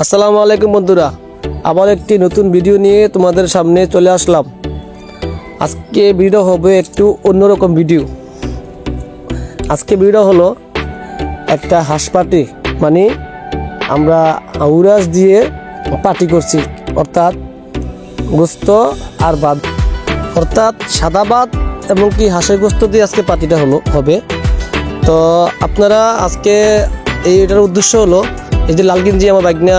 আসসালামু আলাইকুম বন্ধুরা, আবার একটি নতুন ভিডিও নিয়ে তোমাদের সামনে চলে আসলাম। আজকে ভিডিও হবে একটু অন্যরকম ভিডিও। আজকে ভিডিও হলো একটা হাঁস পাটি, মানে আমরা আউরাস দিয়ে পাটি করছি, অর্থাৎ গোস্ত আর ভাত, অর্থাৎ সাদা ভাত এবং কি হাঁসের গোস্ত দিয়ে আজকে পাটিটা হবে। তো আপনারা আজকে এইটার উদ্দেশ্য হলো, এই যে লাল গেঞ্জি আমার বাগনা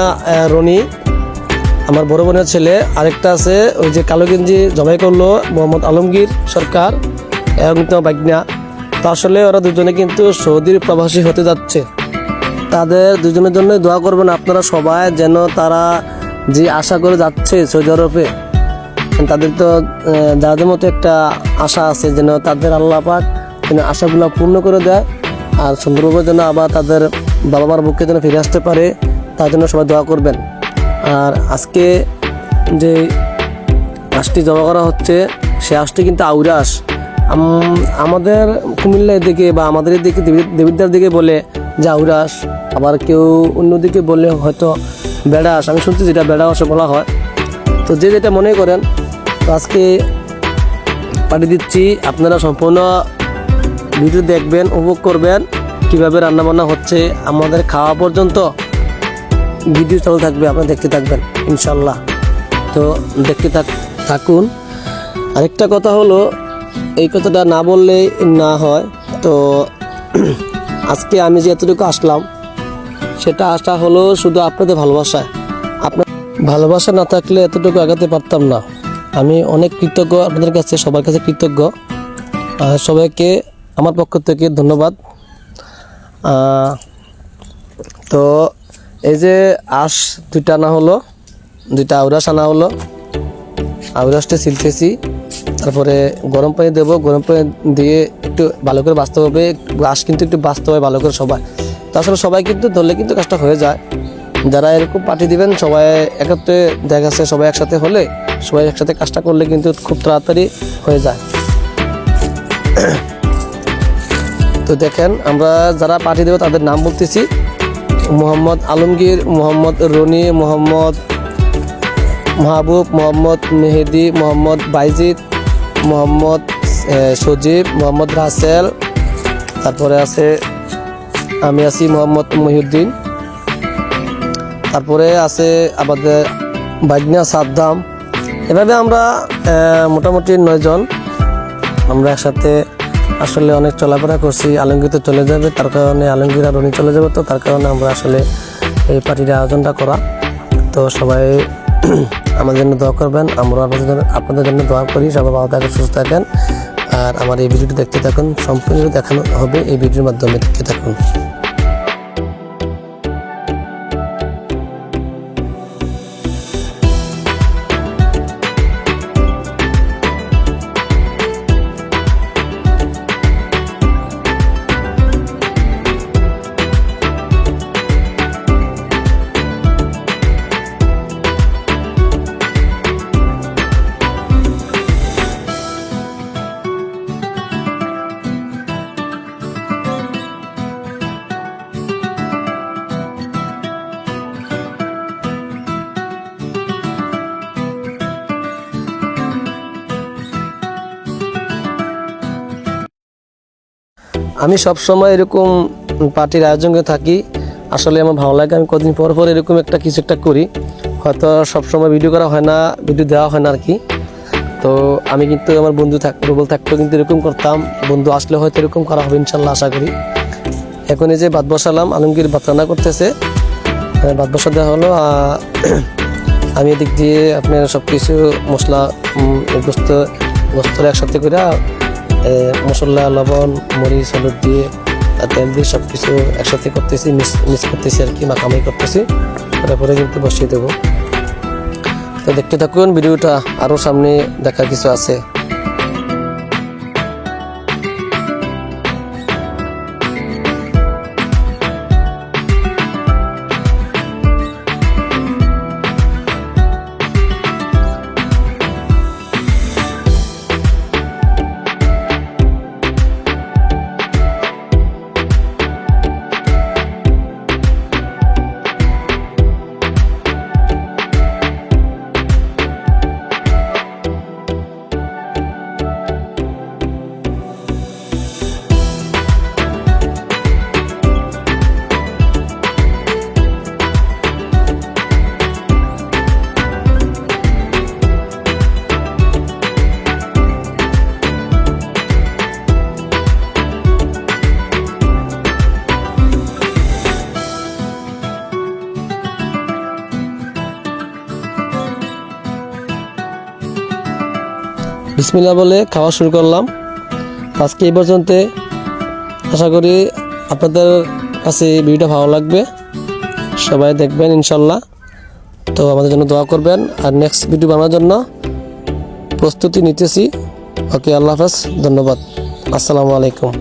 রনি, আমার বড় বোনের ছেলে, আরেকটা আছে ওই যে কালো গেঞ্জি জবাই করলো মোহাম্মদ আলমগীর সরকার এবং তোমার বাগনা। তো আসলে ওরা দুজনে কিন্তু সৌদির প্রবাসী হতে যাচ্ছে। তাদের দুজনের জন্য দোয়া করবেন আপনারা সবাই, যেন তারা যে আশা করে যাচ্ছে সৌদি আরবে, তাদের তো যাদের মতো একটা আশা আছে, যেন তাদের আল্লাহ পাক যেন আশাগুলো পূর্ণ করে দেয়, আর সুন্দরভাবে যেন আবার তাদের বাবা মার বুকে যেন ফিরে আসতে পারে, তার জন্য সবাই দোয়া করবেন। আর আজকে যে হাঁসটি জমা করা হচ্ছে, সে হাঁসটি কিন্তু আউরাস। আমাদের কুমিল্লা এদিকে বা আমাদের এদিকে দেবিদ্দার দিকে বলে যে আউরাস, আবার কেউ অন্যদিকে বলে হয়তো বেড়াস। আমি শুনছি যেটা বেড়াস বলা হয়। তো যে যেটা মনে করেন, তো আজকে পাঠিয়ে দিচ্ছি। আপনারা সম্পূর্ণ ভিডিও দেখবেন, উপভোগ করবেন কীভাবে রান্নাবান্না হচ্ছে, আমাদের খাওয়া পর্যন্ত ভিডিও চালু থাকবে, আপনারা দেখতে থাকবেন ইনশাল্লাহ। তো দেখতে থাকুন। আরেকটা কথা হলো, এই কথাটা না বললে না হয়। তো আজকে আমি যে এতটুকু আসলাম, সেটা আসা হলো শুধু আপনাদের ভালোবাসায়। আপনার ভালোবাসা না থাকলে এতটুকু আগাতে পারতাম না। আমি অনেক কৃতজ্ঞ আপনাদের কাছে, সবার কাছে কৃতজ্ঞ। সবাইকে আমার পক্ষ থেকে ধন্যবাদ। তো এই যে আঁশ দুইটা আনা হলো, দুইটা আউরাস আনা হলো, আউরাসটা ছিলতেছি, তারপরে গরম পানি দেবো। গরম পানি দিয়ে একটু ভালো করে বাছতে হবে। আঁশ কিন্তু একটু বাছতে হবে ভালো করে সবাই। তো আসলে সবাই কিন্তু ধরলে কিন্তু কাজটা হয়ে যায়। যারা এরকম পাঠিয়ে দিবেন সবাই একত্রে, দেখা যাচ্ছে সবাই একসাথে হলে, সবাই একসাথে কাজটা করলে কিন্তু খুব তাড়াতাড়ি হয়ে যায়। তো দেখেন, আমরা যারা পাঠিয়ে দেবো তাদের নাম বলতেছি: মোহাম্মদ আলমগীর, মোহাম্মদ রনি, মোহাম্মদ মাহবুব, মোহাম্মদ মেহেদি, মোহাম্মদ বাইজিদ, মোহাম্মদ সজীব, মোহাম্মদ রাসেল, তারপরে আছে আমি আছি মোহাম্মদ মহিউদ্দিন, তারপরে আছে আমাদের বাগনা সাদ্দাম। এভাবে আমরা মোটামুটি 9 জন আমরা একসাথে আসলে অনেক চলাফেরা করছি। আলমগীর তো চলে যাবে, তার কারণে আলমগীর আর রনি চলে যাবে, তো তার কারণে আমরা আসলে এই পার্টির আয়োজনটা করা। তো সবাই আমাদের জন্য দোয়া করবেন, আমরা আপনাদের জন্য দোয়া করি। সবাই ভালো থাকেন, সুস্থ থাকেন। আর আমার এই ভিডিওটি দেখতে থাকুন, সম্পূর্ণ দেখানো হবে এই ভিডিওর মাধ্যমে, দেখতে থাকুন। আমি সবসময় এরকম পার্টির আয়োজন করে থাকি। আসলে আমার ভালো লাগে, আমি কদিন পর পর এরকম কিছু একটা করি। হয়তো সবসময় ভিডিও করা হয় না, ভিডিও দেওয়া হয় না আর কি। তো আমি কিন্তু আমার বন্ধু থাকতো কিন্তু এরকম করতাম। বন্ধু আসলে হয়তো এরকম করা হবে ইনশাল্লাহ, আশা করি। এখন এই যে ভাত বসালাম, আলমগীর ভাত রান্না করতেছে, ভাত বসা দেওয়া হলো। আমি এদিক দিয়ে আপনার সব কিছু মশলা, গোস্ত একসাথে করে মশলা, লবণ, মরিচ, হলুদ দিয়ে তেল দিয়ে সব কিছু একসাথে করতেছি, মিক্স করতেছি আর কি, মাখামাখি করতেছি। তারপরে কিন্তু বসিয়ে দেবো। তো দেখতে থাকুন ভিডিওটা, আরও সামনে দেখার কিছু আছে। বিসমিল্লাহ বলে খাওয়া শুরু করলাম। আজকে এই পর্যন্ত। আশা করি আপনাদের কাছে এই ভিডিওটা ভালো লাগবে, সবাই দেখবেন ইনশাল্লাহ। তো আমাদের জন্য দোয়া করবেন, আর নেক্সট ভিডিও বানানোর জন্য প্রস্তুতি নিতেছি। ওকে, আল্লাহ হাফেজ, ধন্যবাদ, আসসালামু আলাইকুম।